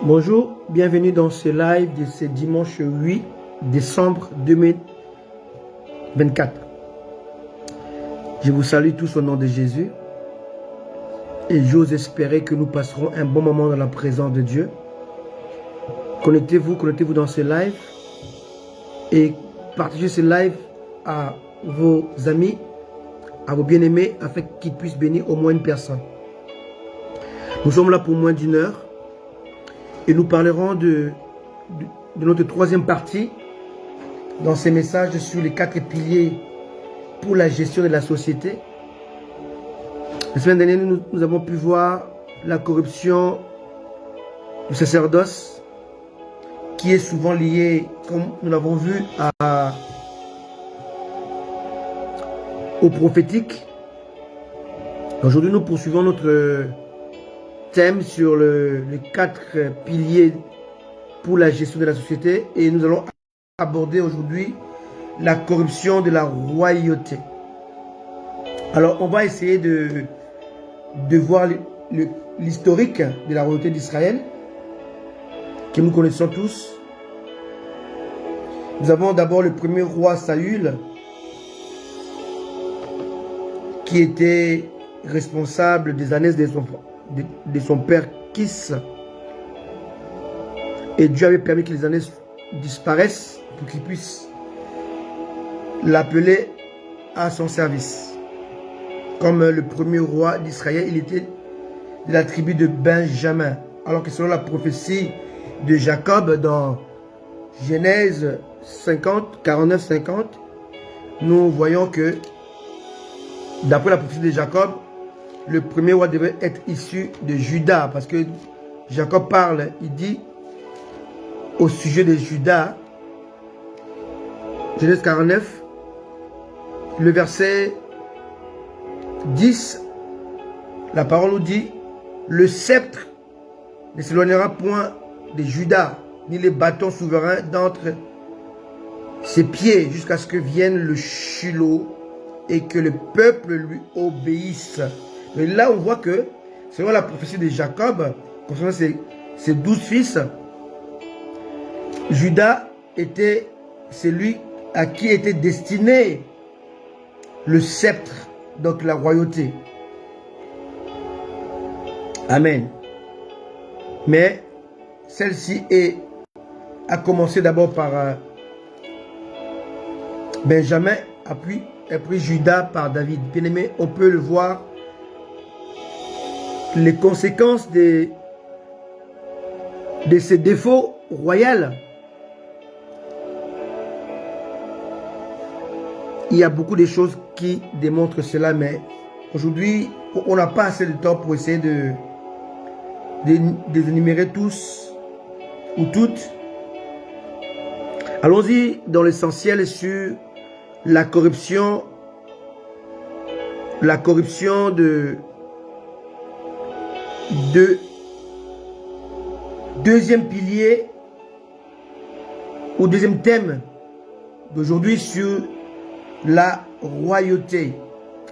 Bonjour, bienvenue dans ce live de ce dimanche 8 décembre 2024. Je vous salue tous au nom de Jésus et j'ose espérer que nous passerons un bon moment dans la présence de Dieu. Connectez-vous dans ce live et partagez ce live à vos amis, à vos bien-aimés afin qu'ils puissent bénir au moins une personne. Nous sommes là pour moins d'une heure. Et nous parlerons de notre troisième partie dans ces messages sur les 4 piliers pour la gestion de la société. La semaine dernière, nous avons pu voir la corruption du sacerdoce qui est souvent liée, comme nous l'avons vu, au prophétique. Aujourd'hui, nous poursuivons notre thème sur les 4 piliers pour la gestion de la société et nous allons aborder aujourd'hui la corruption de la royauté. Alors on va essayer de voir l'historique de la royauté d'Israël que nous connaissons tous. Nous avons d'abord le premier roi Saül qui était responsable des années de son père Kis. Et Dieu avait permis que les années disparaissent pour qu'il puisse l'appeler à son service. Comme le premier roi d'Israël, il était de la tribu de Benjamin. Alors que selon la prophétie de Jacob dans Genèse 49-50, nous voyons que d'après la prophétie de Jacob, le premier roi devait être issu de Juda, parce que Jacob parle, il dit au sujet de Juda, Genèse 49, le verset 10, la parole nous dit, le sceptre ne s'éloignera point de Juda, ni les bâtons souverains d'entre ses pieds, jusqu'à ce que vienne le Shiloh et que le peuple lui obéisse. Mais là, on voit que, selon la prophétie de Jacob, concernant ses 12 fils, Judas était celui à qui était destiné le sceptre, donc la royauté. Amen. Mais celle-ci a commencé d'abord par Benjamin, puis Judas par David. Bien aimé, on peut le voir. Les conséquences de ces défauts royaux. Il y a beaucoup de choses qui démontrent cela, mais aujourd'hui, on n'a pas assez de temps pour essayer de énumérer tous ou toutes. Allons-y dans l'essentiel sur la corruption de deuxième pilier ou deuxième thème d'aujourd'hui sur la royauté.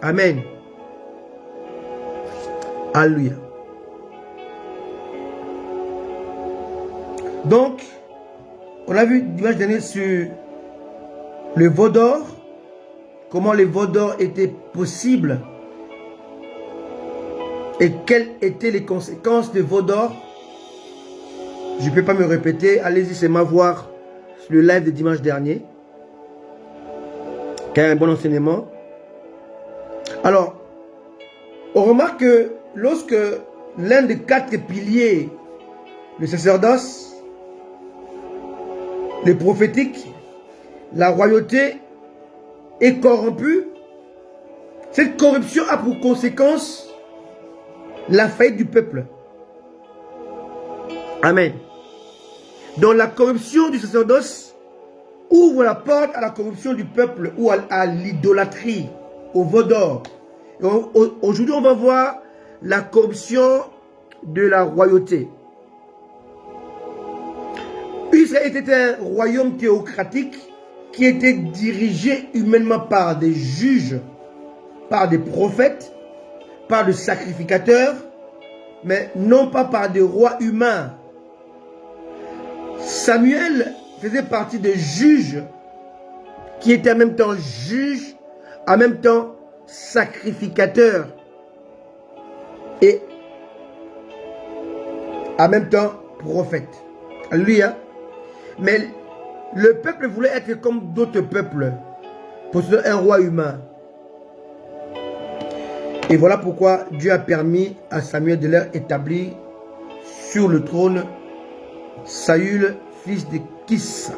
Amen. Alléluia. Donc, on a vu dimanche dernier sur le veau d'or, comment le veau d'or était possible. Et quelles étaient les conséquences de veau d'or? Je ne peux pas me répéter. Allez-y seulement voir le live de dimanche dernier. Qui a un bon enseignement. Alors, on remarque que lorsque l'un des 4 piliers, le sacerdoce, le prophétique, la royauté, est corrompu, cette corruption a pour conséquence la faillite du peuple. Amen. Donc la corruption du sacerdoce ouvre la porte à la corruption du peuple ou à l'idolâtrie, au veau d'or. Aujourd'hui, on va voir la corruption de la royauté. Israël était un royaume théocratique qui était dirigé humainement par des juges, par des prophètes, par des sacrificateurs, mais non pas par des rois humains. Samuel faisait partie des juges qui étaient en même temps juges, en même temps sacrificateurs et en même temps prophètes. Alléluia. Mais le peuple voulait être comme d'autres peuples, possédant un roi humain. Et voilà pourquoi Dieu a permis à Samuel de leur établir sur le trône Saül, fils de Kis.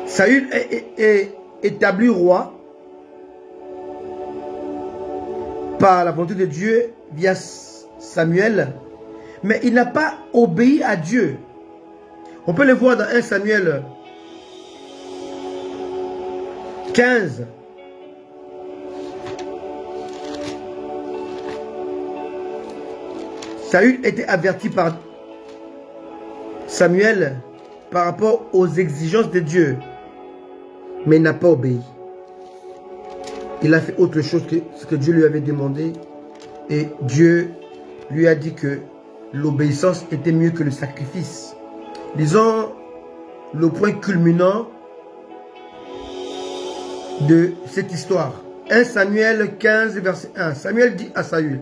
Saül est établi roi par la volonté de Dieu via Samuel, mais il n'a pas obéi à Dieu. On peut le voir dans 1 Samuel 15. Saül était averti par Samuel par rapport aux exigences de Dieu, mais il n'a pas obéi. Il a fait autre chose que ce que Dieu lui avait demandé, et Dieu lui a dit que l'obéissance était mieux que le sacrifice. Disons le point culminant de cette histoire. 1 Samuel 15, verset 1. Samuel dit à Saül: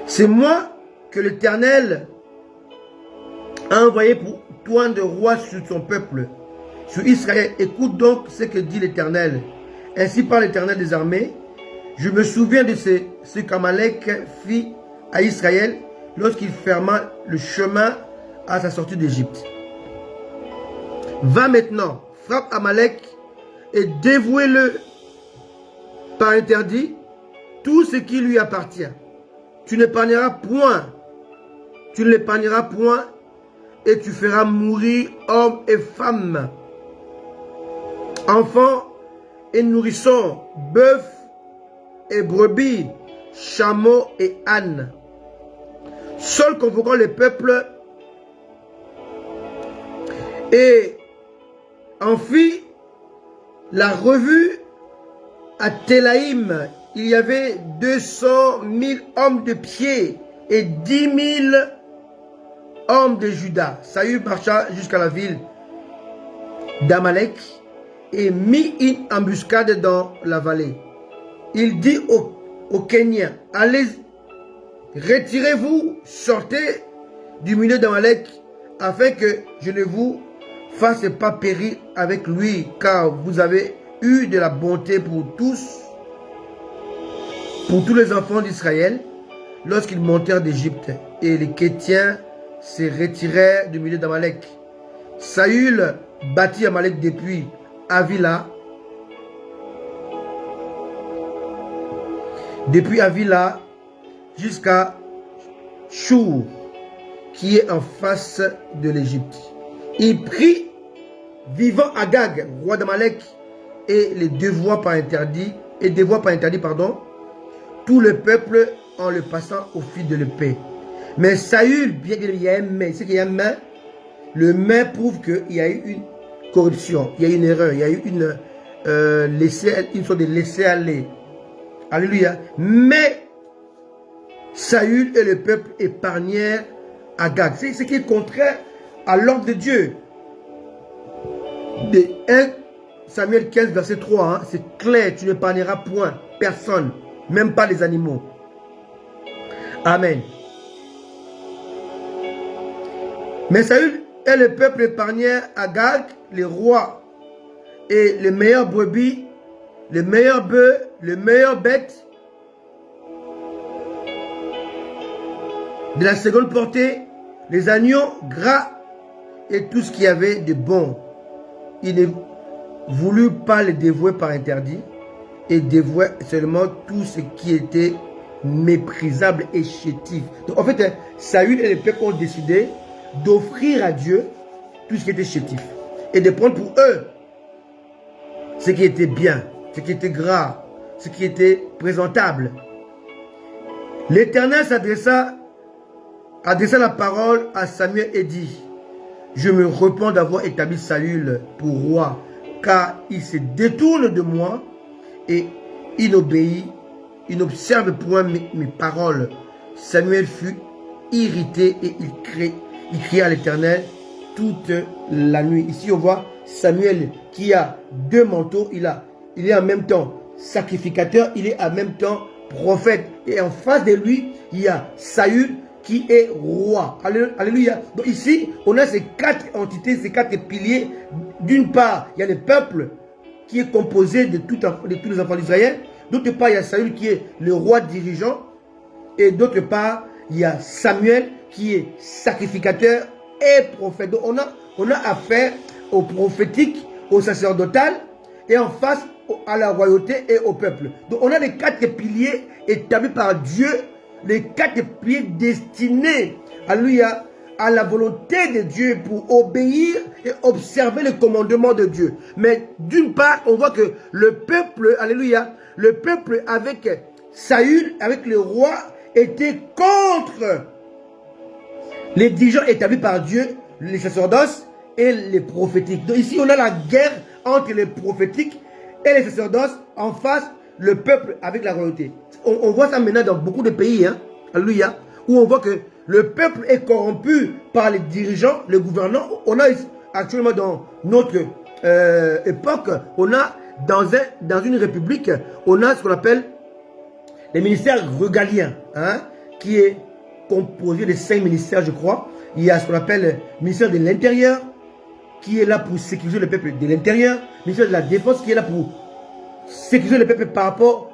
c'est moi que l'Éternel a envoyé pour toi de roi sur son peuple, sur Israël. Écoute donc ce que dit l'Éternel. Ainsi par l'Éternel des armées, je me souviens de ce qu'Amalek fit à Israël lorsqu'il ferma le chemin à sa sortie d'Égypte. Va maintenant, frappe Amalek et dévouez-le par interdit tout ce qui lui appartient. Tu n'épargneras point, tu ne l'épargneras point, et tu feras mourir hommes et femmes, enfants et nourrissons, bœufs et brebis, chameaux et ânes. Seul convoquant les peuples et en fit la revue à Télaïm. Il y avait 200 000 hommes de pied et 10 000 hommes de Juda. Saül marcha jusqu'à la ville d'Amalek et mit une embuscade dans la vallée. Il dit aux Kéniens: allez, retirez-vous, sortez du milieu d'Amalek, afin que je ne vous fasse pas périr avec lui, car vous avez eu de la bonté pour tous les enfants d'Israël, lorsqu'ils montèrent d'Égypte. Et les Kétiens se retirèrent du milieu d'Amalek. Saül battit Amalek depuis Avila, jusqu'à Chour, qui est en face de l'Égypte. Il prit vivant Agag, roi d'Amalek, et les dévoua par interdit, tout le peuple en le passant au fil de l'épée. Mais Saül, bien qu'il y ait un mais, c'est qu'il y a un mais, le mais prouve qu'il y a eu une corruption, il y a eu une erreur, il y a eu une sorte de laisser-aller. Alléluia. Mais Saül et le peuple épargnèrent Agag. C'est ce qui est contraire à l'ordre de Dieu. De 1 Samuel 15, verset 3, hein, c'est clair, tu n'épargneras point personne, même pas les animaux. Amen. Mais Saül et le peuple épargnèrent Agag, les rois, et les meilleurs brebis, les meilleurs bœufs, les meilleures bêtes de la seconde portée, les agneaux gras et tout ce qu'il y avait de bon. Il ne voulut pas les dévouer par interdit et dévouait seulement tout ce qui était méprisable et chétif. Donc en fait, Saül et le peuple ont décidé d'offrir à Dieu tout ce qui était chétif et de prendre pour eux ce qui était bien, ce qui était gras, ce qui était présentable. L'Éternel adressa la parole à Samuel et dit: je me repens d'avoir établi Saül pour roi, car il se détourne de moi et il n'observe point mes paroles. Samuel fut irrité et il cria à l'Éternel toute la nuit. Ici, on voit Samuel qui a deux manteaux. Il est en même temps sacrificateur, il est en même temps prophète. Et en face de lui, il y a Saül qui est roi. Alléluia. Donc ici, on a ces quatre entités, ces quatre piliers. D'une part, il y a le peuple qui est composé de tous les enfants d'Israël. D'autre part, il y a Saül qui est le roi dirigeant. Et d'autre part, il y a Samuel qui est sacrificateur et prophète. Donc on a affaire au prophétique, au sacerdotal et en face à la royauté et au peuple. Donc on a les quatre piliers établis par Dieu, les quatre piliers destinés, alléluia, à la volonté de Dieu pour obéir et observer le commandement de Dieu. Mais d'une part, on voit que le peuple, alléluia, le peuple avec Saül, avec le roi, était contre les dirigeants établis par Dieu, les sacerdoces et les prophétiques. Donc ici, on a la guerre entre les prophétiques et les sacerdoces, en face, le peuple avec la royauté. On voit ça maintenant dans beaucoup de pays, hein, alléluia, où on voit que le peuple est corrompu par les dirigeants, les gouvernants. On a actuellement dans notre époque, on a dans une république, on a ce qu'on appelle les ministères régaliens, hein, qui est composé de 5 ministères, je crois. Il y a ce qu'on appelle le ministère de l'Intérieur, qui est là pour sécuriser le peuple de l'intérieur. Le ministère de la Défense, qui est là pour sécuriser le peuple par rapport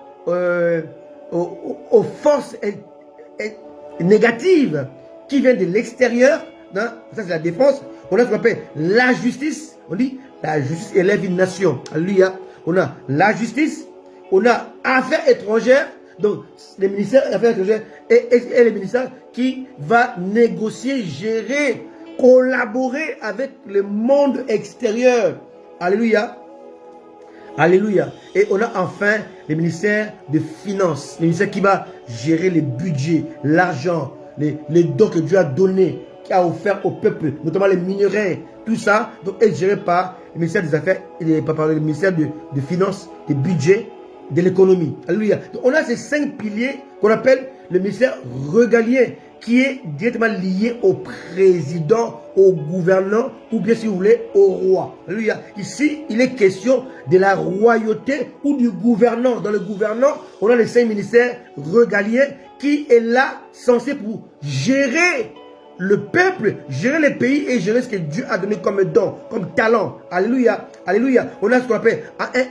aux forces négatives qui viennent de l'extérieur. Hein. Ça, c'est la défense. On a ce qu'on appelle la justice. On dit la justice élève une nation. Alléluia. On a la justice. On a affaires étrangères. Donc, les ministères des affaires étrangères et les ministères qui va négocier, gérer, collaborer avec le monde extérieur. Alléluia. Alléluia. Et on a enfin le ministère de finances. Le ministère qui va gérer les budgets, l'argent, les dons que Dieu a donnés, qui a offert au peuple, notamment les minerais, tout ça. Donc, est géré par le ministère des affaires, le ministère de finances, des budgets, de l'économie. Alléluia. Donc, on a ces 5 piliers qu'on appelle le ministère régalien, qui est directement lié au président, au gouvernant, ou bien si vous voulez, au roi. Alléluia. Ici, il est question de la royauté ou du gouvernant. Dans le gouvernant, on a les 5 ministères régaliens qui est là, censé pour gérer le peuple, gérer les pays et gérer ce que Dieu a donné comme don, comme talent. Alléluia. Alléluia. On a ce qu'on appelle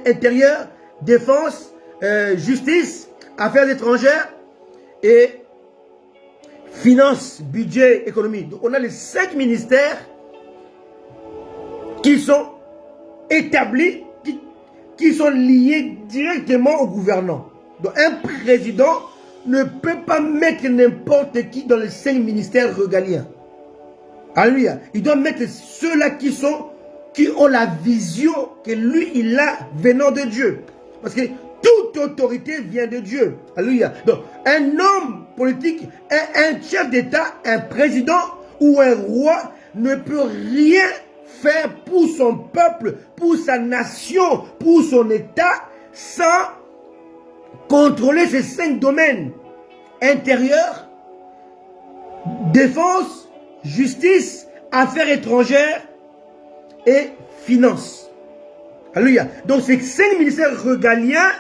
intérieur, défense, justice, affaires étrangères et finances, budget, économie. Donc on a les 5 ministères qui sont établis, qui sont liés directement au gouvernant. Donc un président ne peut pas mettre n'importe qui dans les 5 ministères régaliens. Alléluia. Il doit mettre ceux-là qui ont la vision que lui, il a venant de Dieu. Parce que toute autorité vient de Dieu. Alléluia. Donc, un homme politique, un chef d'État, un président ou un roi ne peut rien faire pour son peuple, pour sa nation, pour son État, sans contrôler ces 5 domaines. Intérieur, défense, justice, affaires étrangères et finances. Alléluia. Donc ces 5 ministères régaliens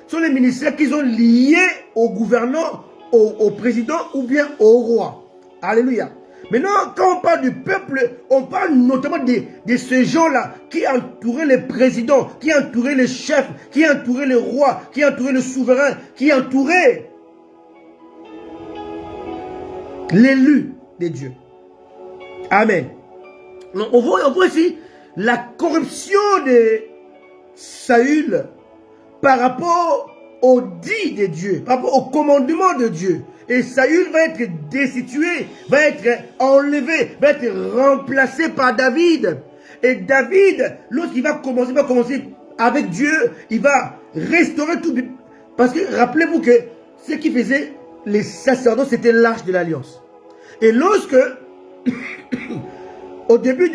sont les ministères qui sont liés au gouvernant, au président ou bien au roi. Alléluia. Maintenant, quand on parle du peuple, on parle notamment de ces gens-là qui entouraient les présidents, qui entouraient les chefs, qui entouraient les rois, qui entouraient le souverain, qui entouraient l'élu de Dieu. Amen. Donc, on voit ici la corruption de Saül par rapport au dit de Dieu, par rapport au commandement de Dieu. Et Saül va être destitué, va être enlevé, va être remplacé par David. Et David, lorsqu'il va commencer avec Dieu, il va restaurer tout. Parce que rappelez-vous que ce qui faisait les sacerdotes, c'était l'arche de l'alliance. Et lorsque, au début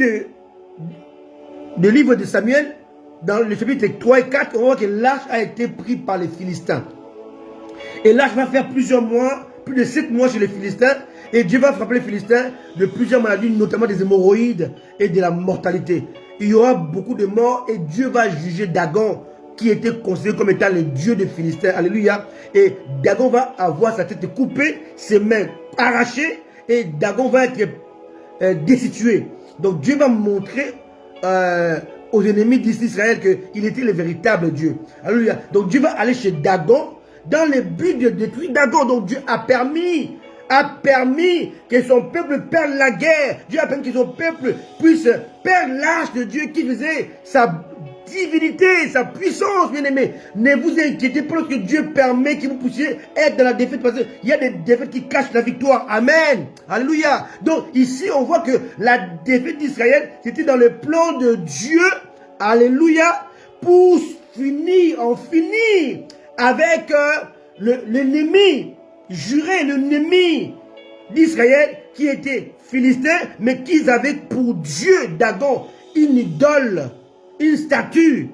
du livre de Samuel, dans le chapitre 3 et 4, on voit que l'arche a été prise par les Philistins. Et l'arche va faire plusieurs mois, plus de 7 mois chez les Philistins. Et Dieu va frapper les Philistins de plusieurs maladies, notamment des hémorroïdes et de la mortalité. Il y aura beaucoup de morts et Dieu va juger Dagon, qui était considéré comme étant le dieu des Philistins. Alléluia. Et Dagon va avoir sa tête coupée, ses mains arrachées, et Dagon va être destitué. Donc Dieu va montrer aux ennemis d'Israël qu'il était le véritable Dieu. Alléluia. Donc Dieu va aller chez Dagon dans le but de détruire Dagon. Donc Dieu a permis que son peuple perde la guerre. Dieu a permis que son peuple puisse perdre l'arche de Dieu qui faisait sa divinité, sa puissance, bien aimé. Ne vous inquiétez pas lorsque Dieu permet que vous puissiez être dans la défaite, parce qu'il y a des défaites qui cachent la victoire. Amen. Alléluia. Donc ici, on voit que la défaite d'Israël, c'était dans le plan de Dieu. Alléluia. Pour en finir avec l'ennemi juré, l'ennemi d'Israël qui était philistin, mais qu'ils avaient pour Dieu, Dagon, une idole, une statue,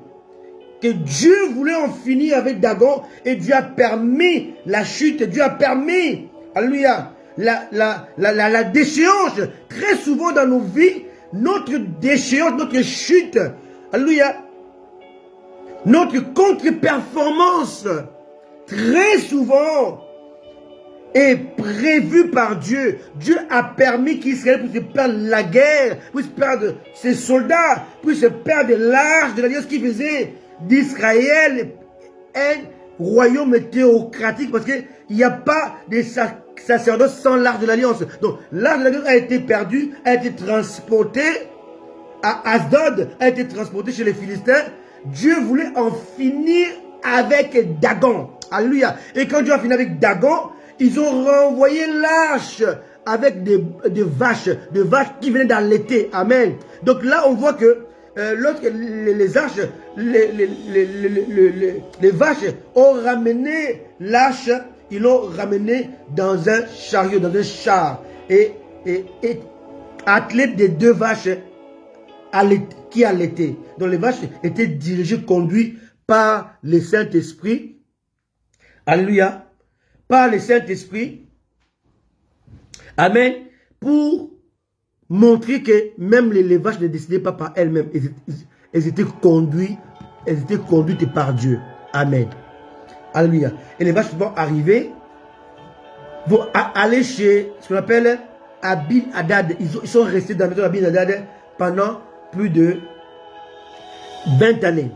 que Dieu voulait en finir avec Dagon, et Dieu a permis la chute, Dieu a permis, alléluia, la déchéance. Très souvent dans nos vies, notre déchéance, notre chute, alléluia, notre contre-performance, très souvent, est prévu par Dieu. Dieu a permis qu'Israël puisse perdre la guerre, puisse perdre ses soldats, puisse perdre l'arche de l'alliance qui faisait d'Israël un royaume théocratique, parce qu'il n'y a pas de sacerdoce sans l'arche de l'alliance. Donc l'arche de l'alliance a été perdue, a été transportée à Asdod, a été transportée chez les Philistins. Dieu voulait en finir avec Dagon. Alléluia. Et quand Dieu a fini avec Dagon, ils ont renvoyé l'arche avec des vaches qui venaient d'allaiter. Amen. Donc là, on voit que lorsque les arches, les vaches ont ramené l'arche, ils l'ont ramené dans un chariot, dans un char. Et attelé des deux vaches qui allaitaient. Donc les vaches étaient dirigées, conduites par le Saint-Esprit. Alléluia. Par le Saint-Esprit. Amen. Pour montrer que même les vaches ne décidaient pas par elles-mêmes. Elles étaient conduites par Dieu. Amen. Alléluia. Et les vaches vont arriver, vont aller chez ce qu'on appelle Abin Hadad. Ils sont restés dans la maison d'Abin Hadad pendant plus de 20 années.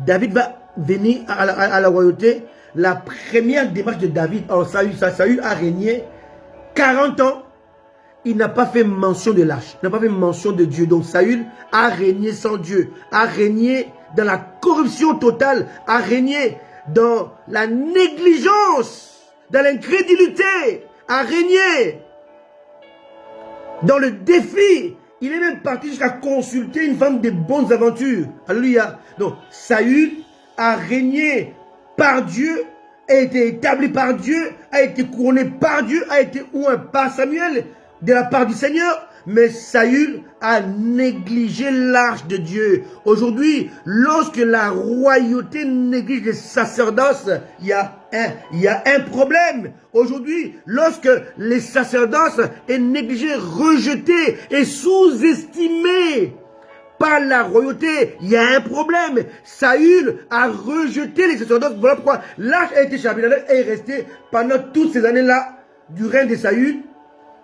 David va venir à la royauté. La première démarche de David, Saül a régné 40 ans. Il n'a pas fait mention de l'arche, il n'a pas fait mention de Dieu. Donc Saül a régné sans Dieu, a régné dans la corruption totale, a régné dans la négligence, dans l'incrédulité, a régné dans le défi. Il est même parti jusqu'à consulter une femme de bonnes aventures. Alléluia. Donc Saül a régné par Dieu, a été établi par Dieu, a été couronné par Dieu, a été oint par Samuel de la part du Seigneur. Mais Saül a négligé l'arche de Dieu. Aujourd'hui, lorsque la royauté néglige le sacerdoce, il y a un problème. Aujourd'hui, lorsque les sacerdoces est négligé, rejeté et sous-estimé par la royauté, il y a un problème. Saül a rejeté les sacerdoces. Voilà pourquoi l'arche a été charbonnée et est resté pendant toutes ces années-là du règne de Saül.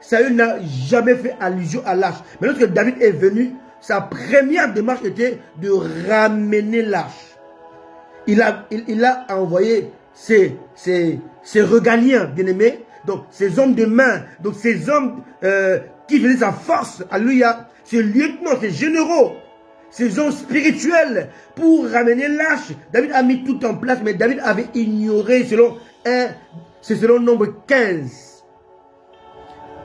Saül n'a jamais fait allusion à l'arche. Mais lorsque David est venu, sa première démarche était de ramener l'arche. Il a envoyé ses regaliens, bien-aimés, donc ses hommes de main, donc ces hommes qui faisaient sa force, alléluia, ses lieutenants, ses généraux, ces hommes spirituels pour ramener l'arche. David a mis tout en place, mais David avait ignoré selon nombre 15.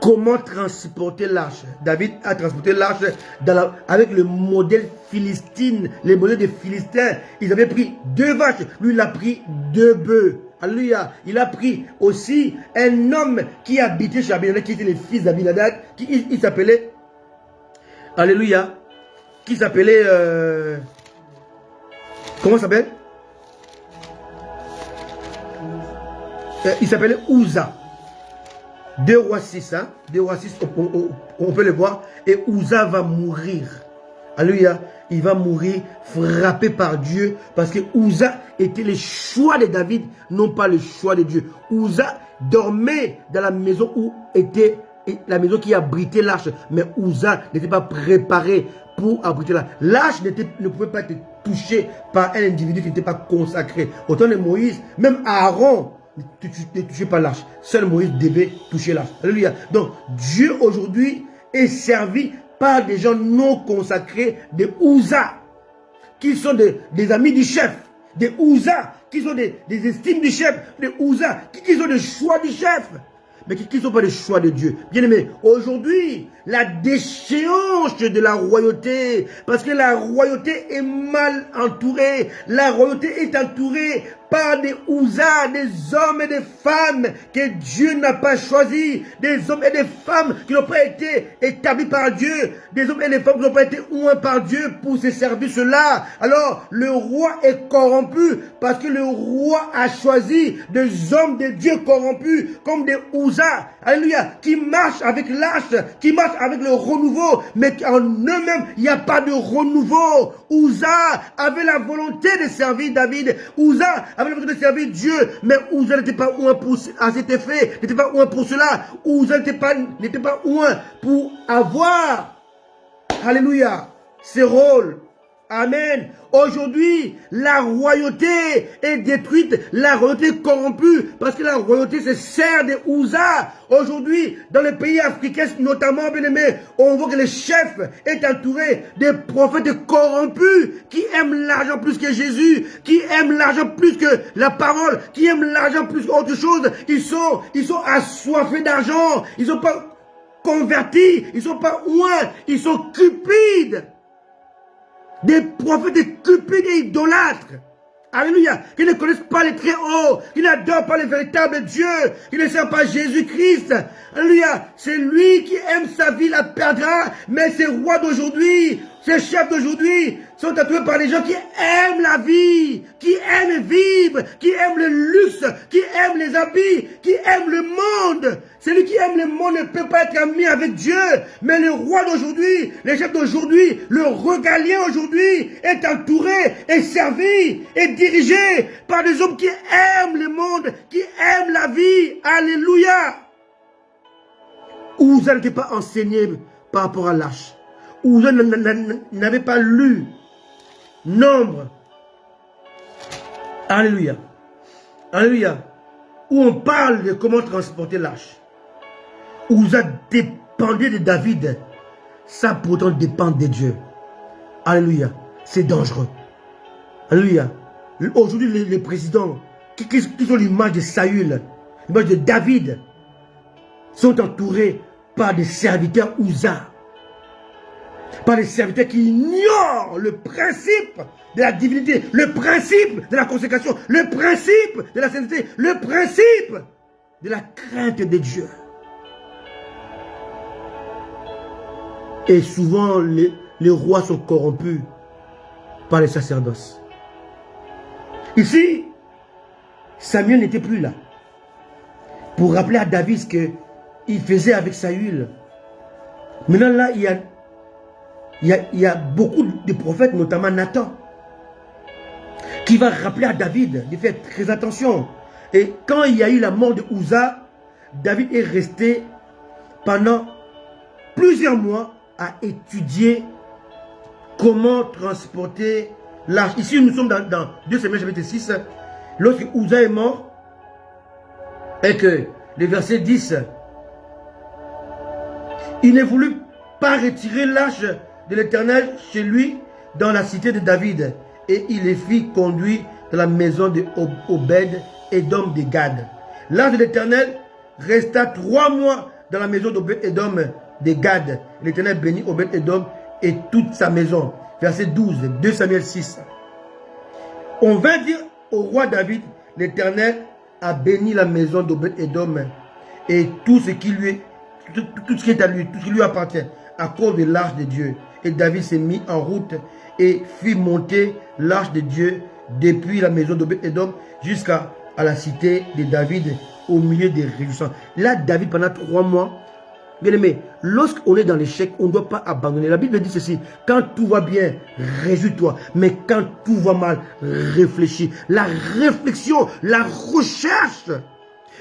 Comment transporter l'arche? David a transporté l'arche avec le modèle philistine, les modèles des Philistins. Ils avaient pris 2 vaches, lui il a pris 2 bœufs. Alléluia. Il a pris aussi un homme qui habitait chez Abinadab, qui était le fils d'Abinadab, il s'appelait, alléluia, qui s'appelait, comment s'appelle? Il s'appelait Ouza. 2 rois 6, hein? 2 rois 6, on peut le voir. Et Uza va mourir. Alléluia. Il va mourir frappé par Dieu. Parce que Uza était le choix de David, non pas le choix de Dieu. Uza dormait dans la maison où était la maison qui abritait l'arche. Mais Uza n'était pas préparé pour abriter l'arche. L'arche ne pouvait pas être touchée par un individu qui n'était pas consacré. Au temps de Moïse, même Aaron ne touchait pas l'arche. Seul Moïse devait toucher l'arche. Alléluia. Donc, Dieu aujourd'hui est servi par des gens non consacrés, des Uza, qui sont des amis du chef, des Uza, qui sont des estimes du chef, des Uza, qui sont des choix du chef, mais qui ne sont pas des choix de Dieu. Bien aimé, aujourd'hui, la déchéance de la royauté, parce que la royauté est mal entourée, la royauté est entourée par des Uza, des hommes et des femmes que Dieu n'a pas choisis, des hommes et des femmes qui n'ont pas été établis par Dieu, des hommes et des femmes qui n'ont pas été oints par Dieu pour ces services-là. Alors, le roi est corrompu parce que le roi a choisi des hommes de Dieu corrompus comme des Uza, alléluia, qui marchent avec l'arche, qui marchent avec le renouveau, mais en eux-mêmes, il n'y a pas de renouveau. Uza avait la volonté de servir David, Uza avait la volonté de servir Dieu, mais Uza n'était pas oint à cet effet, n'était pas oint pour cela. Uza n'était pas oint pour avoir, alléluia, ses rôles. Amen. Aujourd'hui, la royauté est détruite, la royauté est corrompue, parce que la royauté se sert des Uza. Aujourd'hui, dans les pays africains, notamment, bien aimé, on voit que le chef est entouré des prophètes corrompus, qui aiment l'argent plus que Jésus, qui aiment l'argent plus que la parole, qui aiment l'argent plus qu'autre chose. Ils sont assoiffés d'argent, ils ne sont pas convertis, ils ne sont pas oints, ils sont cupides. Des prophètes cupides et idolâtres. Alléluia. Qui ne connaissent pas les très hauts. Qui n'adorent pas le véritable Dieu. Qui ne servent pas Jésus-Christ. Alléluia. C'est lui qui aime sa vie, la perdra. Mais ces rois d'aujourd'hui, ces chefs d'aujourd'hui sont tatoués par des gens qui aiment la vie, qui aiment vivre, qui aiment le luxe, qui aiment les habits, qui aiment le monde. Celui qui aime le monde ne peut pas être ami avec Dieu. Mais le roi d'aujourd'hui, les chefs d'aujourd'hui, le regalien aujourd'hui est entouré et servi et dirigé par des hommes qui aiment le monde, qui aiment la vie. Alléluia. Uza n'était pas enseigné par rapport à l'arche. Uza n'avait pas lu Nombre. Alléluia. Alléluia. Où on parle de comment transporter l'arche. Uza dépendait de David. Ça pourtant dépend de Dieu. Alléluia. C'est dangereux. Alléluia. Aujourd'hui, les présidents qui sont l'image de Saül, l'image de David, sont entourés par des serviteurs Uza. Par des serviteurs qui ignorent le principe de la divinité, le principe de la consécration, le principe de la sainteté, le principe de la crainte de Dieu. Et souvent, les rois sont corrompus par les sacerdoces. Ici, Samuel n'était plus là pour rappeler à David ce qu'il faisait avec Saül. Maintenant, là, il y a beaucoup de prophètes, notamment Nathan, qui va rappeler à David de faire très attention. Et quand il y a eu la mort de Uza, David est resté pendant plusieurs mois à étudier comment transporter l'arche. Ici, nous sommes dans 2 Samuel chapitre 6. Lorsque Uza est mort, et que le verset 10, il ne voulut pas retirer l'arche de l'Éternel chez lui dans la cité de David. Et il les fit conduire dans la maison de Obed, Edom de Gad. L'arche de l'Éternel resta 3 mois dans la maison d'Obed Edom de Gad. L'Éternel bénit Obed Edom et toute sa maison. Verset 12, 2 Samuel 6. On va dire au roi David, l'Éternel a béni la maison d'Obed Edom et tout ce qui est à lui, tout ce qui lui appartient, à cause de l'arche de Dieu. Et David s'est mis en route et fit monter l'arche de Dieu depuis la maison d'Obed Edom jusqu'à à la cité de David au milieu des réjouissances. Là, David, pendant 3 mois, bien aimé, lorsqu'on est dans l'échec, on ne doit pas abandonner. La Bible dit ceci, quand tout va bien, réjouis-toi. Mais quand tout va mal, réfléchis. La réflexion, la recherche,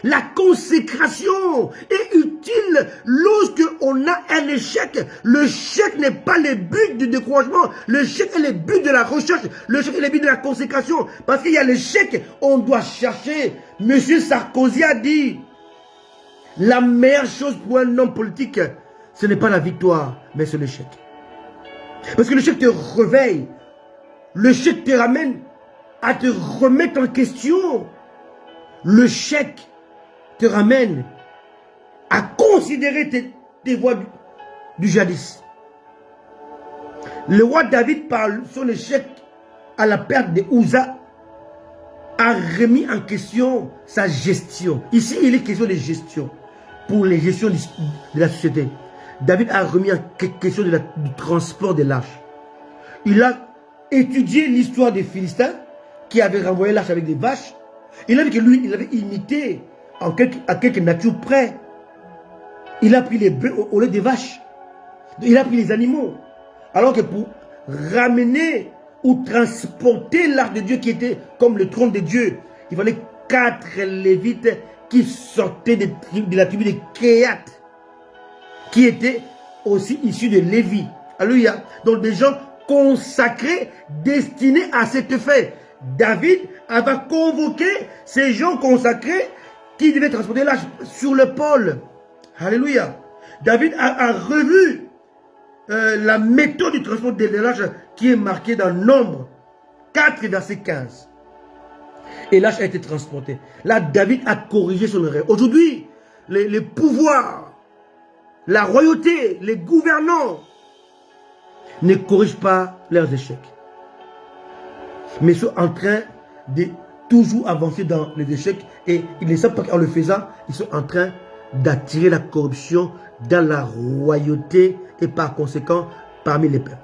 la consécration est utile lorsque on a un échec. L'échec n'est pas le but du découragement. L'échec est le but de la recherche. L'échec est le but de la consécration. Parce qu'il y a l'échec, on doit chercher. Monsieur Sarkozy a dit, la meilleure chose pour un homme politique, ce n'est pas la victoire, mais c'est l'échec. Parce que l'échec te réveille. L'échec te ramène à te remettre en question. L'échec te ramène à considérer tes voies du jadis. Le roi David, par son échec à la perte de Uza, a remis en question sa gestion. Ici, il est question de gestion. Pour les gestions de la société. David a remis en question du transport des l'arche. Il a étudié l'histoire des Philistins qui avaient renvoyé l'arche avec des vaches. Il a vu que lui, il avait imité à quelque nature près. Il a pris les bœufs au lieu des vaches. Il a pris les animaux. Alors que pour ramener ou transporter l'arche de Dieu qui était comme le trône de Dieu, il fallait 4 lévites qui sortaient de la tribu de Kéat, qui étaient aussi issus de Lévi. Alléluia. Donc des gens consacrés, destinés à cet effet. David avait convoqué ces gens consacrés qui devaient transporter l'arche sur le pôle. Alléluia. David a revu la méthode du transport de l'arche qui est marquée dans Nombre 4, verset 15. Et l'arche a été transportée. Là, David a corrigé son erreur. Aujourd'hui, les pouvoirs, la royauté, les gouvernants ne corrigent pas leurs échecs. Mais sont en train de toujours avancer dans les échecs. Et ils ne savent pas qu'en le faisant, ils sont en train d'attirer la corruption dans la royauté et par conséquent parmi les peuples.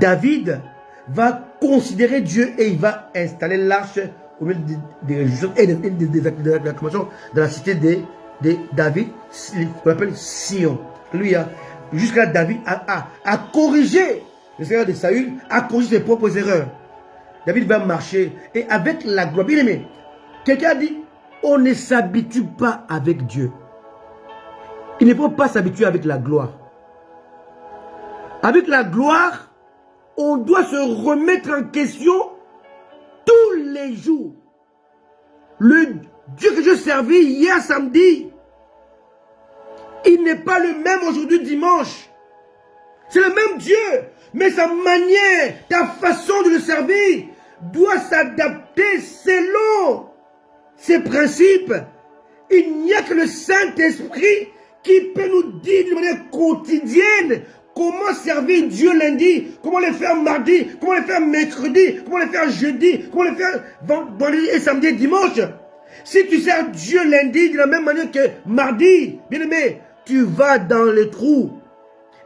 David va considérer Dieu et il va installer l'arche au milieu des réjouissances et des acclamations dans la cité de David, qu'on appelle Sion. Lui, jusqu'à David a corrigé le Seigneur de Saül, a corrigé ses propres erreurs. David va marcher et avec la gloire. Bien aimé, quelqu'un a dit, on ne s'habitue pas avec Dieu. Il ne faut pas s'habituer avec la gloire. Avec la gloire, on doit se remettre en question tous les jours. Le Dieu que je servis hier samedi, il n'est pas le même aujourd'hui dimanche. C'est le même Dieu, mais sa manière, ta façon de le servir doit s'adapter selon ses principes. Il n'y a que le Saint-Esprit qui peut nous dire de manière quotidienne comment servir Dieu lundi, comment le faire mardi, comment le faire mercredi, comment le faire jeudi, comment le faire vendredi et samedi et dimanche. Si tu sers Dieu lundi de la même manière que mardi, bien aimé, tu vas dans les trous.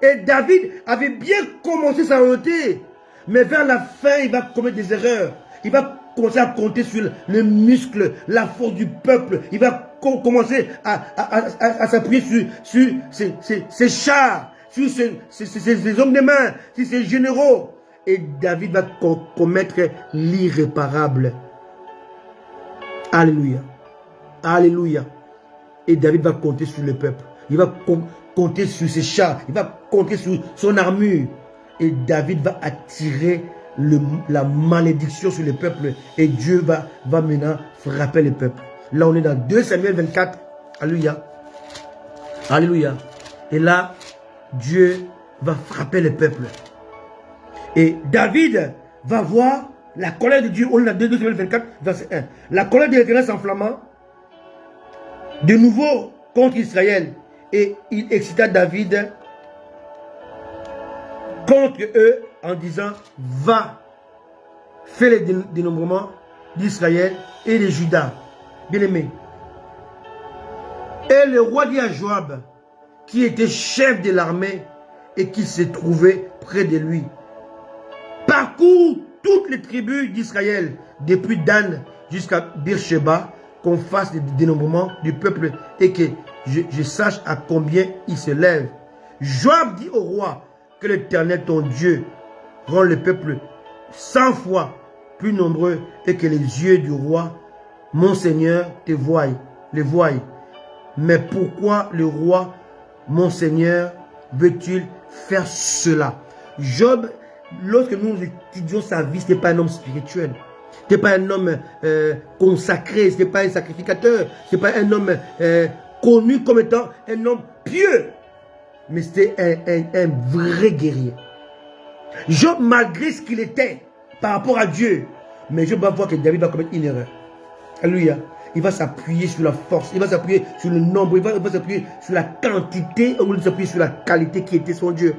Et David avait bien commencé sa royauté, mais vers la fin, il va commettre des erreurs. Il va commencer à compter sur le muscle, la force du peuple. Il va commencer à s'appuyer sur ses chars, sur ses hommes de main, sur ses généraux. Et David va commettre l'irréparable. Alléluia. Alléluia. Et David va compter sur le peuple. Il va compter sur ses chars. Il va compter sur son armure. Et David va attirer la malédiction sur le peuple. Et Dieu va maintenant frapper le peuple. Là, on est dans 2 Samuel 24. Alléluia. Alléluia. Et là, Dieu va frapper le peuple. Et David va voir la colère de Dieu. On est dans 2 Samuel 24, verset 1. La colère de l'Éternel s'enflamma de nouveau contre Israël. Et il excita David contre eux en disant, va, fais le dénombrement d'Israël et de Juda. Bien aimé. Et le roi dit à Joab, qui était chef de l'armée et qui se trouvait près de lui, parcours toutes les tribus d'Israël, depuis Dan jusqu'à Beersheba, qu'on fasse des dénombrements du peuple et que je sache à combien il se lève. Joab dit au roi que l'Éternel, ton Dieu, rend le peuple 100 fois plus nombreux et que les yeux du roi, mon Seigneur, les voient. Mais pourquoi le roi, mon Seigneur, veut-il faire cela? Job, lorsque nous étudions sa vie, ce n'est pas un homme spirituel. Ce n'est pas un homme consacré, ce n'est pas un sacrificateur, ce n'est pas un homme connu comme étant un homme pieux. Mais c'était un vrai guerrier. Job, malgré ce qu'il était par rapport à Dieu, mais Job va voir que David va commettre une erreur. Alléluia. Il va s'appuyer sur la force, il va s'appuyer sur le nombre, il va s'appuyer sur la quantité, au lieu de s'appuyer sur la qualité qui était son Dieu.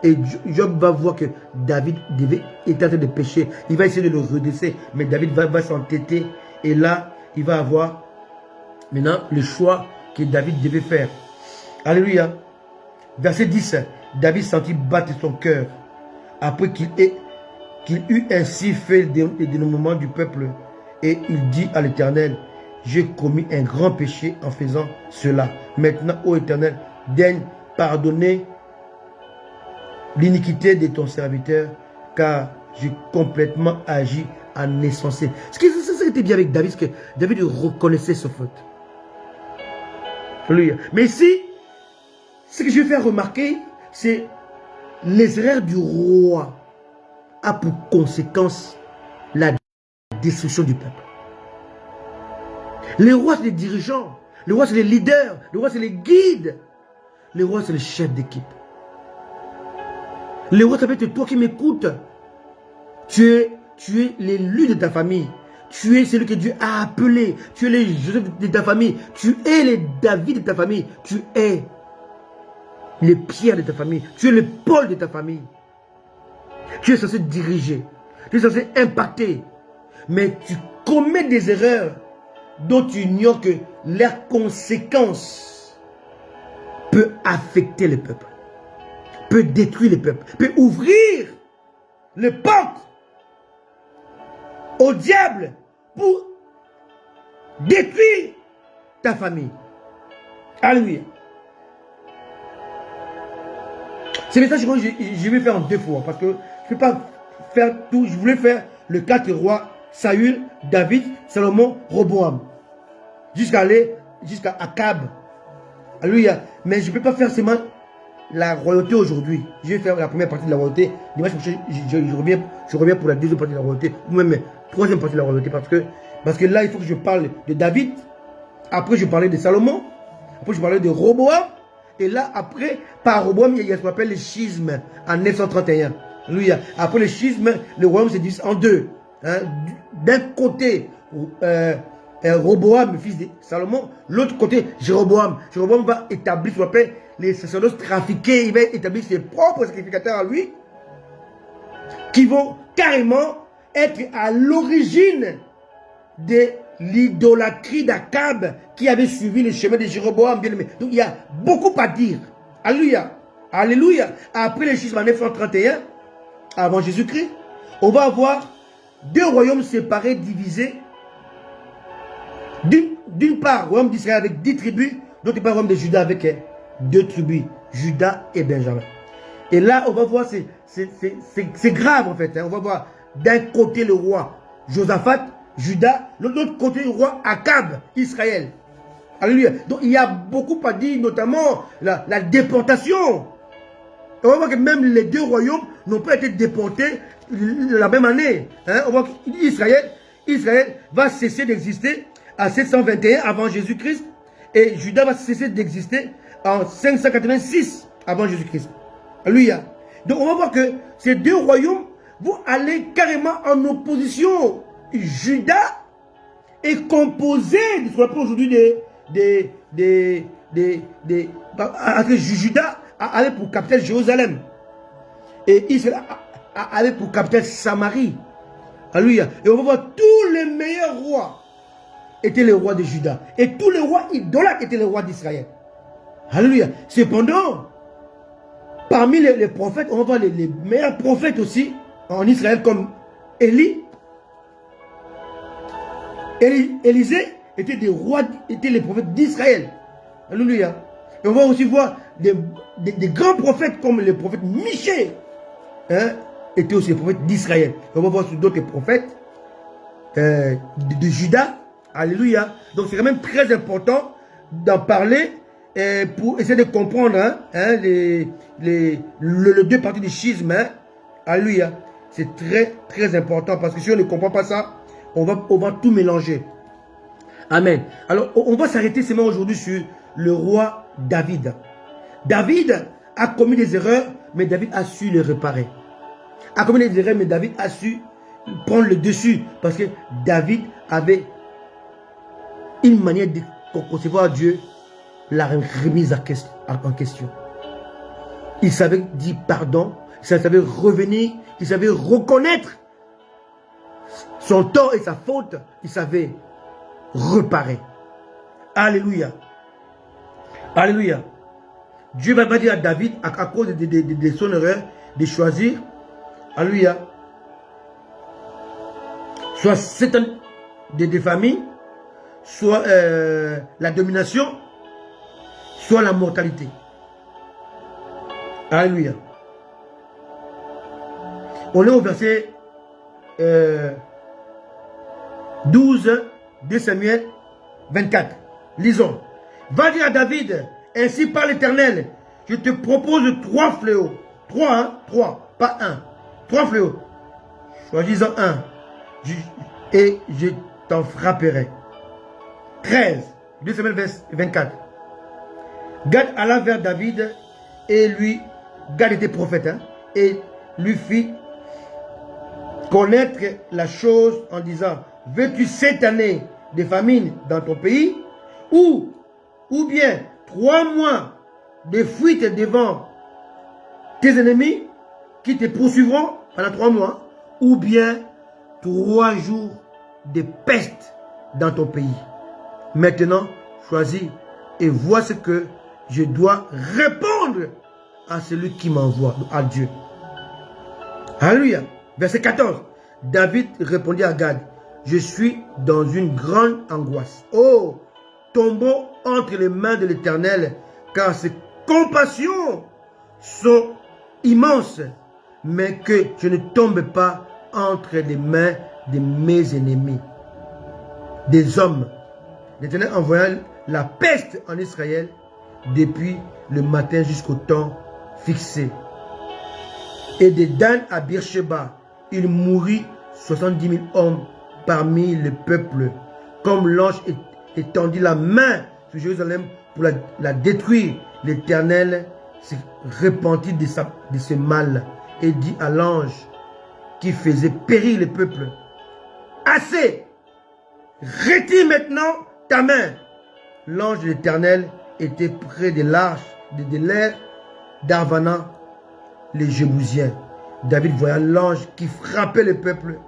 Et Job va voir que David était en train de pécher. Il va essayer de le redresser, mais David va s'entêter. Et là, il va avoir maintenant le choix que David devait faire. Alléluia. Verset 10. David sentit battre son cœur après qu'il eut ainsi fait le dénombrement du peuple. Et il dit à l'Éternel, j'ai commis un grand péché en faisant cela. Maintenant, ô Éternel, daigne pardonner l'iniquité de ton serviteur, car j'ai complètement agi en insensé. Ce qui était bien avec David, c'est que David reconnaissait sa faute. Mais ici, ce que je vais faire remarquer, c'est les erreurs du roi a pour conséquence la destruction du peuple. Les rois, c'est les dirigeants. Les rois, c'est les leaders. Les rois, c'est les guides. Les rois, c'est les chefs d'équipe. Les rois, ça peut être toi qui m'écoutes. Tu es l'élu de ta famille. Tu es celui que Dieu a appelé. Tu es le Joseph de ta famille. Tu es le David de ta famille. Tu es le Pierre de ta famille. Tu es le Paul de ta famille. Tu es censé diriger. Tu es censé impacter. Mais tu commets des erreurs dont tu ignores que leurs conséquences peuvent affecter le peuple, peut détruire le peuple, peut ouvrir les portes au diable pour détruire ta famille. Alléluia. Ce message, je vais faire en 2 fois parce que je ne peux pas faire tout. Je voulais faire le 4 rois, Saül, David, Salomon, Roboam. Jusqu'à Akab. Alléluia. Mais je ne peux pas faire seulement la royauté aujourd'hui. Je vais faire la première partie de la royauté. Dimanche prochain, je reviens pour la deuxième partie de la royauté. Ou même la troisième partie de la royauté. Parce que là, il faut que je parle de David. Après, je parlais de Salomon. Après, je parlais de Roboam. Et là, après, par Roboam, il y a ce qu'on appelle le schisme en 931. Alléluia. Après le schisme, le royaume se divise en deux. Hein? D'un côté, Roboam, fils de Salomon. L'autre côté, Jéroboam. Jéroboam va établir ce qu'on appelle les sacerdoces trafiqués. Il va établir ses propres sacrificateurs à lui, qui vont carrément être à l'origine de l'idolâtrie d'Akab qui avait suivi le chemin de Jéroboam. Donc il y a beaucoup à dire. Alléluia. Alléluia. Après le schisme en 931, avant Jésus-Christ, on va avoir 2 royaumes séparés, divisés. D'une part, le royaume d'Israël avec 10 tribus, d'autre part, le royaume de Juda avec 2 tribus, Juda et Benjamin. Et là, on va voir, c'est grave en fait. Hein. On va voir d'un côté le roi Josaphat, Juda, de l'autre côté le roi Akab, Israël. Alléluia. Donc il y a beaucoup à dire, notamment la déportation. On va voir que même les 2 royaumes n'ont pas été déportés la même année. Hein? On voit qu'Israël va cesser d'exister à 721 avant Jésus-Christ et Juda va cesser d'exister en 586 avant Jésus-Christ. Alléluia. Donc on va voir que ces 2 royaumes vont aller carrément en opposition. Juda est composé de ce qu'on appelle aujourd'hui Juda allait pour capitale Jérusalem et Israël allait pour capitale Samarie. Alléluia. Et on va voir tous les meilleurs rois étaient les rois de Juda et tous les rois idolâtres étaient les rois d'Israël. Alléluia. Cependant, parmi les prophètes, on va voir les meilleurs prophètes aussi en Israël comme Élie, Élisée était des rois, étaient les prophètes d'Israël. Alléluia. Et on va aussi voir des grands prophètes comme le prophète Michée, hein, étaient aussi les prophètes d'Israël. On va voir d'autres prophètes de Juda. Alléluia. Donc c'est quand même très important d'en parler pour essayer de comprendre hein, les deux parties du schisme. Hein. Alléluia. C'est très important parce que si on ne comprend pas ça, on va tout mélanger. Amen. Alors on va s'arrêter seulement aujourd'hui sur le roi David. David a commis des erreurs, mais David a su les réparer. A commis des erreurs, mais David a su prendre le dessus parce que David avait une manière de concevoir Dieu, la remise en question. Il savait dire pardon, il savait revenir, il savait reconnaître son tort et sa faute, il savait réparer. Alléluia. Alléluia. Dieu va pas dire à David, à cause de son erreur, de choisir, alléluia, soit certaines des familles, soit la domination, soit la mortalité. Alléluia. On est au verset 12 de Samuel 24. Lisons. Va dire à David, ainsi par l'Éternel, je te propose 3 fléaux. 3, hein? 3, pas 1. 3 fléaux. Choisis-en un. Et je t'en frapperai. 13. 2 Samuel 24. Gad alla vers David et lui, Gad était prophète, hein, et lui fit connaître la chose en disant, veux-tu cette année de famine dans ton pays, ou bien 3 mois de fuite devant tes ennemis qui te poursuivront pendant 3 mois, ou bien 3 jours de peste dans ton pays. Maintenant, choisis et vois ce que je dois répondre à celui qui m'envoie, à Dieu. Alléluia. Verset 14. David répondit à Gad, je suis dans une grande angoisse. Oh, tombons entre les mains de l'Éternel, car ses compassions sont immenses, mais que je ne tombe pas entre les mains de mes ennemis. Des hommes. L'Éternel envoya la peste en Israël depuis le matin jusqu'au temps fixé. Et de Dan à Beersheba, il mourut 70 000 hommes parmi le peuple, comme l'ange étendit la main sur Jérusalem pour la détruire. L'Éternel se repentit de ce mal et dit à l'ange qui faisait périr le peuple, assez, retire maintenant ta main. L'ange de l'Éternel était près de l'arche de l'air d'Arvana, les Jébusiens. David voyant l'ange qui frappait le peuple,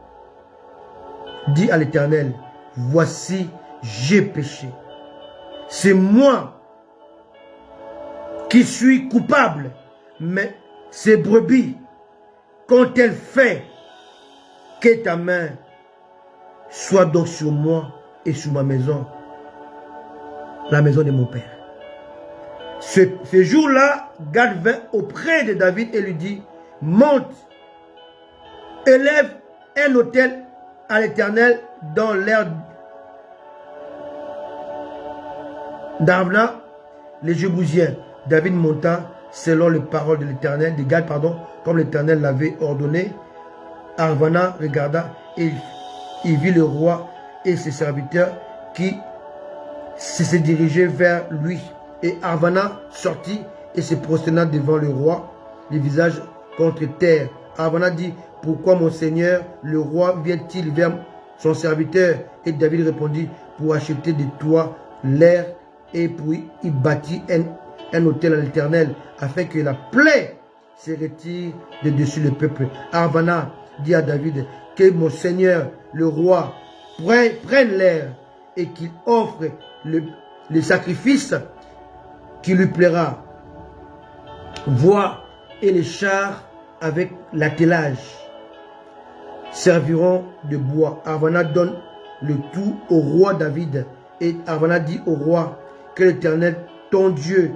dit à l'Éternel, voici, j'ai péché. C'est moi qui suis coupable, mais ces brebis, qu'ont-elles fait? Que ta main soit donc sur moi et sur ma maison, la maison de mon père. Ce jour-là, Gad vint auprès de David et lui dit, monte, élève un autel à l'Éternel dans l'air d'Arvana, les Jébusiens. David monta selon les paroles de l'Éternel, de Gad, pardon, comme l'Éternel l'avait ordonné. Arvana regarda et il vit le roi et ses serviteurs qui se dirigeaient vers lui. Et Arvana sortit et se prosterna devant le roi, le visage contre terre. Arvana dit, pourquoi mon seigneur, le roi, vient-il vers son serviteur? Et David répondit, pour acheter de toi l'air et pour y bâtir un autel à l'Éternel, afin que la plaie se retire de dessus le peuple. Arvana dit à David, que mon seigneur, le roi, prenne l'air et qu'il offre le sacrifice qui lui plaira. Voix et les chars avec l'attelage serviront de bois. Arvana donne le tout au roi David. Et Arauna dit au roi, que l'Éternel, ton Dieu,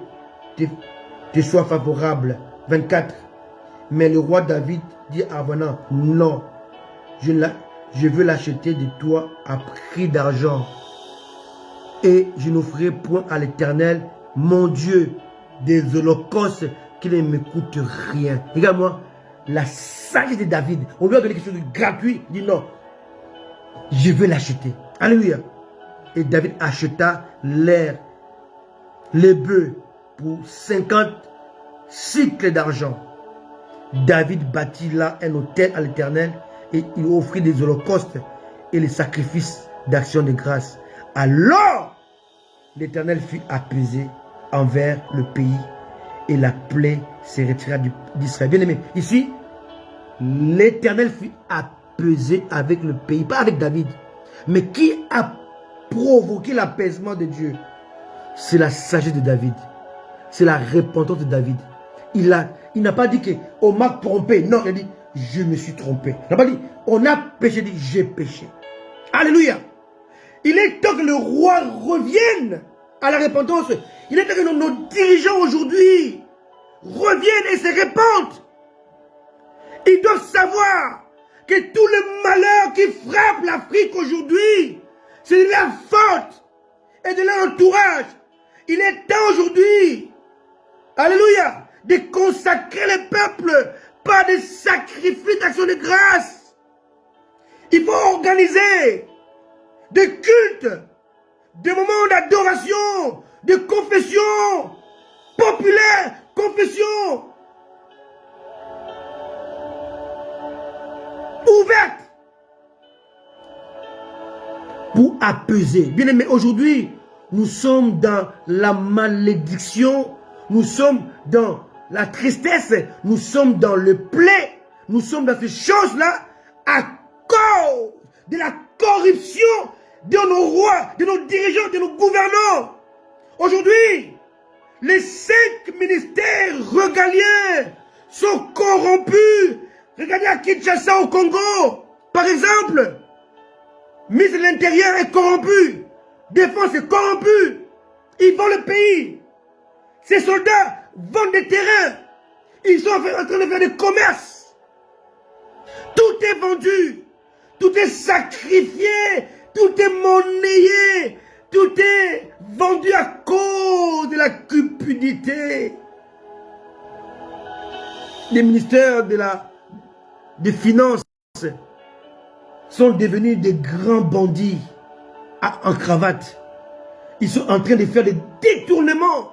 te soit favorable. 24. Mais le roi David dit à Arauna, non, je veux l'acheter de toi à prix d'argent. Et je n'offrirai point à l'Éternel, mon Dieu, des holocaustes qui ne me coûtent rien. Regarde-moi, la sagesse de David, on lui a donné quelque chose de gratuit, il dit non, je veux l'acheter. Alléluia. Et David acheta les bœufs pour 50 cycles d'argent. David bâtit là un autel à l'Éternel et il offrit des holocaustes et les sacrifices d'action de grâce. Alors, l'Éternel fut apaisé envers le pays et la plaie se retira d'Israël. Bien aimé, ici, l'Éternel fut apaisé avec le pays, pas avec David. Mais qui a provoqué l'apaisement de Dieu? C'est la sagesse de David. C'est la repentance de David. Il n'a pas dit qu'on m'a trompé. Non, il a dit, je me suis trompé. Il n'a pas dit, on a péché, il dit, j'ai péché. Alléluia. Il est temps que le roi revienne à la repentance. Il est temps que nos dirigeants aujourd'hui reviennent et se repentent. Ils doivent savoir que tout le malheur qui frappe l'Afrique aujourd'hui, c'est de leur faute et de leur entourage. Il est temps aujourd'hui, alléluia, de consacrer le peuple par des sacrifices d'action de grâce. Il faut organiser des cultes, des moments d'adoration, de confession populaire, confession ouverte pour apaiser. Bien aimé, aujourd'hui, nous sommes dans la malédiction, nous sommes dans la tristesse, nous sommes dans le plaie, nous sommes dans ces choses-là à cause de la corruption de nos rois, de nos dirigeants, de nos gouvernants. Aujourd'hui, les 5 ministères régaliens sont corrompus. Regardez à Kinshasa au Congo, par exemple, ministre de l'Intérieur est corrompu, Défense est corrompu, ils vendent le pays. Ces soldats vendent des terrains, ils sont en train de faire des commerces. Tout est vendu, tout est sacrifié, tout est monnayé, tout est vendu à cause de la cupidité. Les ministères des Finances sont devenus des grands bandits en cravate. Ils sont en train de faire des détournements.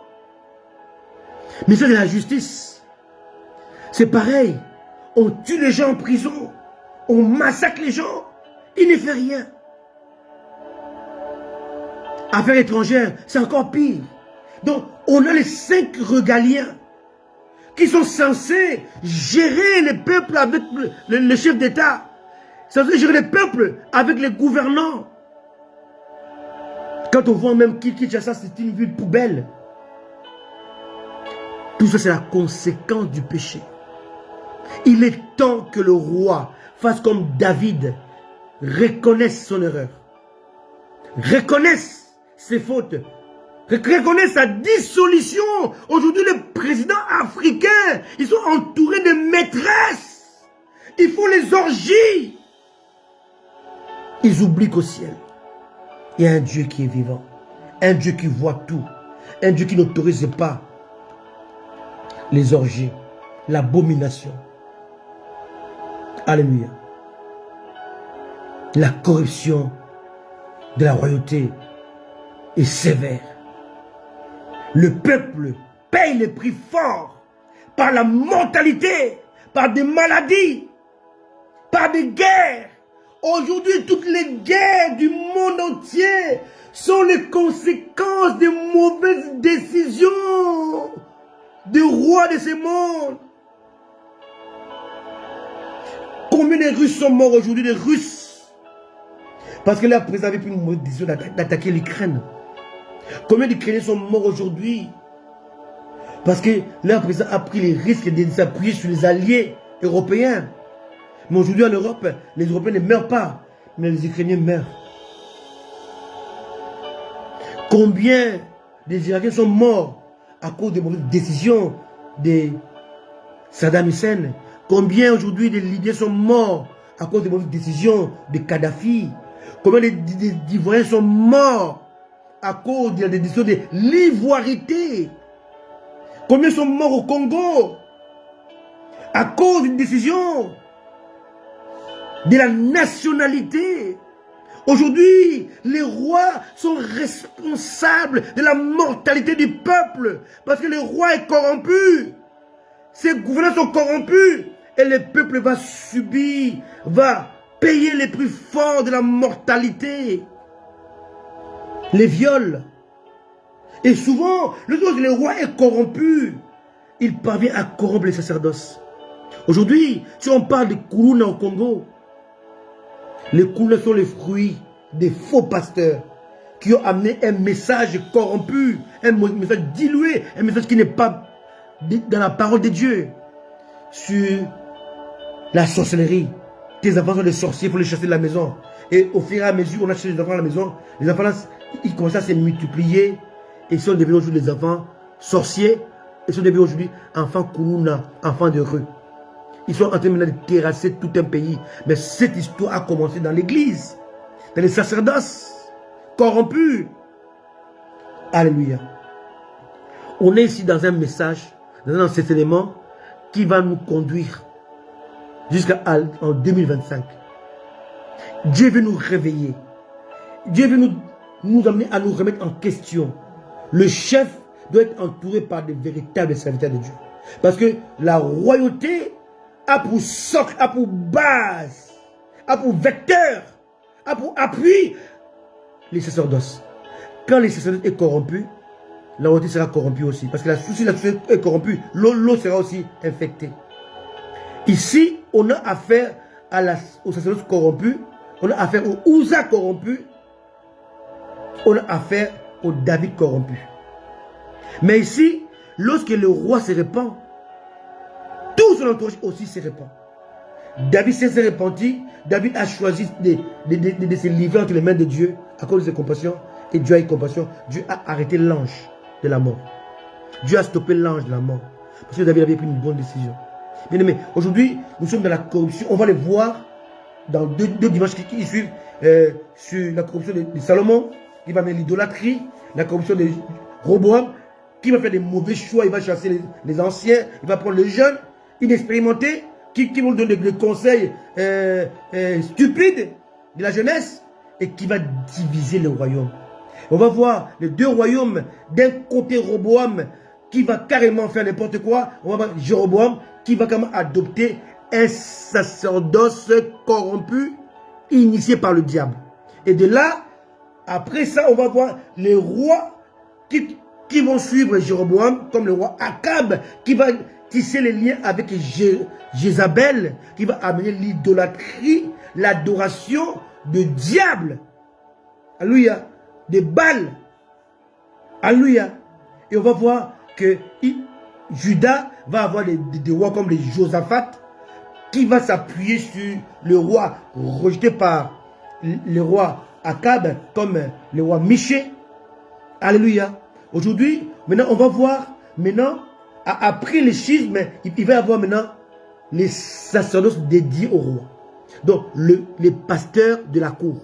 Ministère de la Justice, c'est pareil. On tue les gens en prison, on massacre les gens, il ne fait rien. Affaires étrangères, c'est encore pire. Donc, on a les 5 régaliens qui sont censés gérer le peuple avec le chef d'État, censés gérer le peuple avec les gouvernants. Quand on voit même Kinshasa, c'est une ville poubelle. Tout ça, c'est la conséquence du péché. Il est temps que le roi fasse comme David, reconnaisse son erreur, reconnaisse ses fautes, reconnaisse sa dissolution. Aujourd'hui, les présidents africains, ils sont entourés de maîtresses. Ils font les orgies. Ils oublient qu'au ciel, il y a un Dieu qui est vivant, un Dieu qui voit tout, un Dieu qui n'autorise pas les orgies, l'abomination. Alléluia. La corruption de la royauté est sévère. Le peuple paye le prix fort par la mortalité, par des maladies, par des guerres. Aujourd'hui, toutes les guerres du monde entier sont les conséquences des mauvaises décisions des rois de ce monde. Combien de Russes sont morts aujourd'hui, des Russes? Parce que leur président avait pris une mauvaise décision d'attaquer l'Ukraine. Combien d'Ukrainiens sont morts aujourd'hui? Parce que leur président a pris les risques de s'appuyer sur les alliés européens. Mais aujourd'hui en Europe, les Européens ne meurent pas, mais les Ukrainiens meurent. Combien des Irakiens sont morts à cause des mauvaises décisions de Saddam Hussein? Combien aujourd'hui des Libyens sont morts à cause des mauvaises décisions de Kadhafi? Combien d'Ivoiriens sont morts à cause des décisions de l'ivoirité? Combien sont morts au Congo à cause d'une décision de la nationalité? Aujourd'hui, les rois sont responsables de la mortalité du peuple parce que le roi est corrompu. Ses gouvernants sont corrompus et le peuple va subir, va payer les prix forts de la mortalité. Les viols. Et souvent, le roi est corrompu. Il parvient à corrompre les sacerdoces. Aujourd'hui, si on parle de Kourouna au Congo, les Kourouna sont les fruits des faux pasteurs qui ont amené un message corrompu, un message dilué, un message qui n'est pas dans la parole de Dieu sur la sorcellerie. Tes enfants sont des sorciers, il faut les chasser de la maison. Et au fur et à mesure, on a chassé les enfants à la maison. Les enfants, ils commencent à se multiplier. Et ils sont devenus aujourd'hui des enfants sorciers. Ils sont devenus aujourd'hui enfants Kourouna, enfants de rue. Ils sont en train de terrasser tout un pays. Mais cette histoire a commencé dans l'église, dans les sacerdoces corrompus. Alléluia. On est ici dans un message, dans un enseignement qui va nous conduire jusqu'en 2025. Dieu veut nous réveiller. Dieu veut nous amener à nous remettre en question. Le chef doit être entouré par de véritables serviteurs de Dieu. Parce que la royauté a pour socle, a pour base, a pour vecteur, a pour appui les sacerdoces. Quand les sacerdoces sont corrompus, la royauté sera corrompue aussi. Parce que si la société est corrompue, l'eau sera aussi infectée. Ici, on a affaire aux sacerdoces corrompus, on a affaire aux Ouza corrompus, on a affaire au David corrompu. Mais ici, lorsque le roi se répand, tout son entourage aussi se répand. David s'est repenti, David a choisi de se livrer entre les mains de Dieu à cause de ses compassions, et Dieu a eu compassion. Dieu a arrêté l'ange de la mort. Dieu a stoppé l'ange de la mort. Parce que David avait pris une bonne décision. Bien aimé, aujourd'hui, nous sommes dans la corruption. On va le voir dans deux dimanches qui suivent sur la corruption de Salomon, qui va mettre l'idolâtrie, la corruption de Roboam, qui va faire des mauvais choix, il va chasser les anciens, il va prendre les jeunes, inexpérimentés, qui vont donner des conseils stupides de la jeunesse, et qui va diviser le royaume. On va voir les deux royaumes, d'un côté Roboam, qui va carrément faire n'importe quoi, on va voir Jéroboam, qui va quand même adopter un sacerdoce corrompu, initié par le diable. Et de là, après ça, on va voir les rois qui vont suivre Jéroboam, comme le roi Akab, qui va tisser les liens avec Jézabel, qui va amener l'idolâtrie, l'adoration de diable. Alléluia. De Baal. Alléluia. Et on va voir que Juda va avoir des rois comme les Josaphat, qui va s'appuyer sur le roi rejeté par le roi Akab, comme le roi Miché. Alléluia. Aujourd'hui, maintenant, on va voir, maintenant, après le schisme, il va y avoir maintenant les sacerdoces dédiés au roi. Donc, les pasteurs de la cour.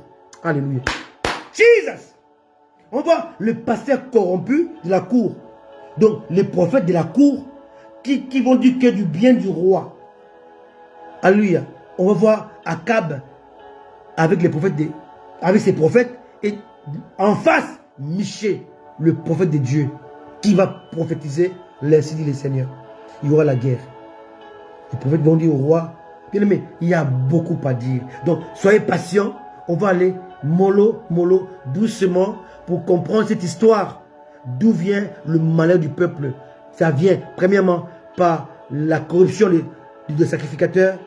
Alléluia. Jesus! On voit le pasteur corrompu de la cour. Donc, les prophètes de la cour qui vont dire que du bien du roi. Alléluia. On va voir Akab avec les prophètes avec ses prophètes, et en face, Miché, le prophète de Dieu, qui va prophétiser l'ainsi dit le Seigneur. Il y aura la guerre. Les prophètes vont dire au roi, bien aimé, il y a beaucoup à dire. Donc, soyez patients. On va aller mollo, doucement, pour comprendre cette histoire. D'où vient le malheur du peuple? Ça vient, premièrement, par la corruption des sacrificateurs.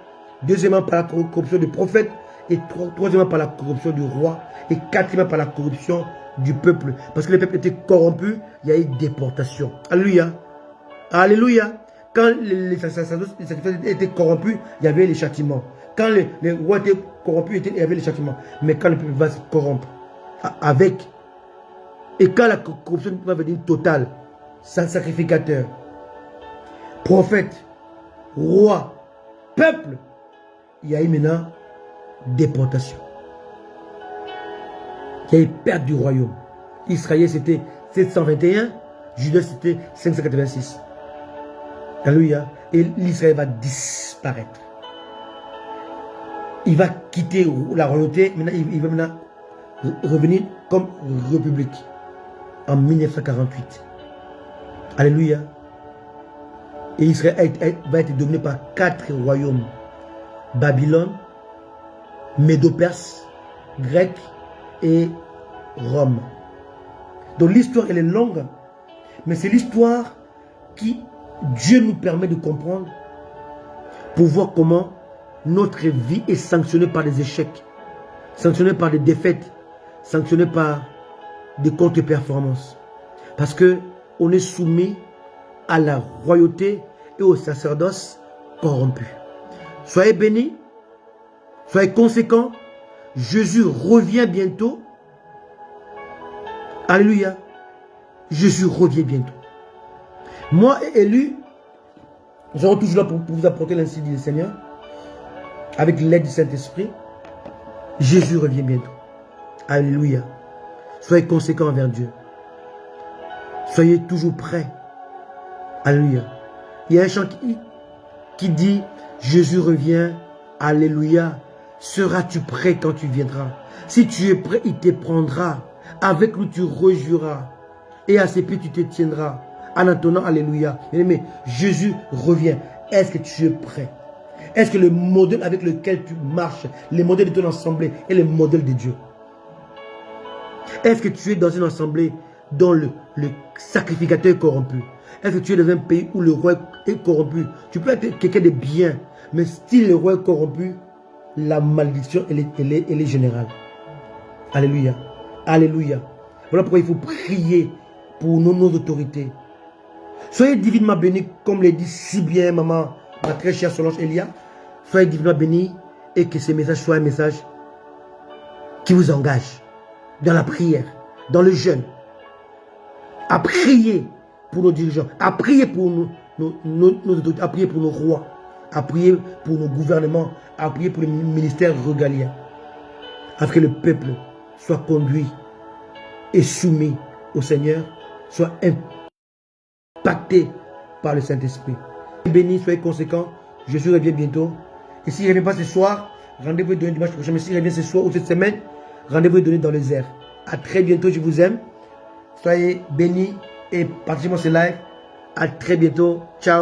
Deuxièmement, par la corruption des prophètes. Et troisièmement, par la corruption du roi. Et quatrièmement, par la corruption du peuple. Parce que le peuple était corrompu, il y a eu déportation. Alléluia. Alléluia. Quand les sacrificateurs étaient corrompus, il y avait les châtiments. Quand les rois étaient corrompus, il y avait les châtiments. Mais quand le peuple va se corrompre avec Et quand la corruption va venir totale, sacrificateur, prophète, roi, peuple, il y a eu maintenant déportation. Il y a eu perte du royaume. Israël c'était 721, Juda c'était 586. Alléluia. Et l'Israël va disparaître. Il va quitter la royauté, maintenant il va maintenant revenir comme république en 1948. Alléluia. Et Israël va être dominé par 4 royaumes. Babylone, Médo-Perse, Grec et Rome. Donc l'histoire elle est longue, mais c'est l'histoire qui Dieu nous permet de comprendre pour voir comment notre vie est sanctionnée par des échecs, sanctionnée par des défaites, sanctionnée par des contre-performances. Parce que on est soumis à la royauté et au sacerdoce corrompu. Soyez bénis, soyez conséquents. Jésus revient bientôt. Alléluia. Jésus revient bientôt. Moi et Élu, nous serons toujours là pour vous apporter l'ainsi dit le Seigneur. Avec l'aide du Saint-Esprit. Jésus revient bientôt. Alléluia. Soyez conséquents envers Dieu. Soyez toujours prêts. Alléluia. Il y a un chant qui dit Jésus revient. Alléluia. Seras-tu prêt quand tu viendras? Si tu es prêt, il te prendra. Avec lui, tu rejoueras. Et à ses pieds, tu te tiendras. En attendant, alléluia. Mais Jésus revient. Est-ce que tu es prêt? Est-ce que le modèle avec lequel tu marches, le modèle de ton assemblée est le modèle de Dieu? Est-ce que tu es dans une assemblée dont le sacrificateur est corrompu? Est-ce que tu es dans un pays où le roi est corrompu? Tu peux être quelqu'un de bien, mais si le roi est corrompu, la malédiction elle est générale. Alléluia. Alléluia. Voilà pourquoi il faut prier pour nos autorités. Soyez divinement bénis, comme le dit si bien maman, ma très chère Solange Elia. Soyez divinement bénis et que ce message soit un message qui vous engage dans la prière, dans le jeûne, à prier pour nos dirigeants, à prier pour nos autorités, à prier pour nos rois, à prier pour nos gouvernements, à prier pour les ministères régaliens, afin que le peuple soit conduit et soumis au Seigneur, soit impacté par le Saint-Esprit. Bénis, soyez conséquents. Jésus revient bientôt. Et s'il ne revient pas ce soir, rendez-vous donné dimanche prochain. Mais s'il revient ce soir ou cette semaine, rendez-vous donné dans les airs. À très bientôt, je vous aime. Soyez bénis et partagez-moi ce live. À très bientôt. Ciao.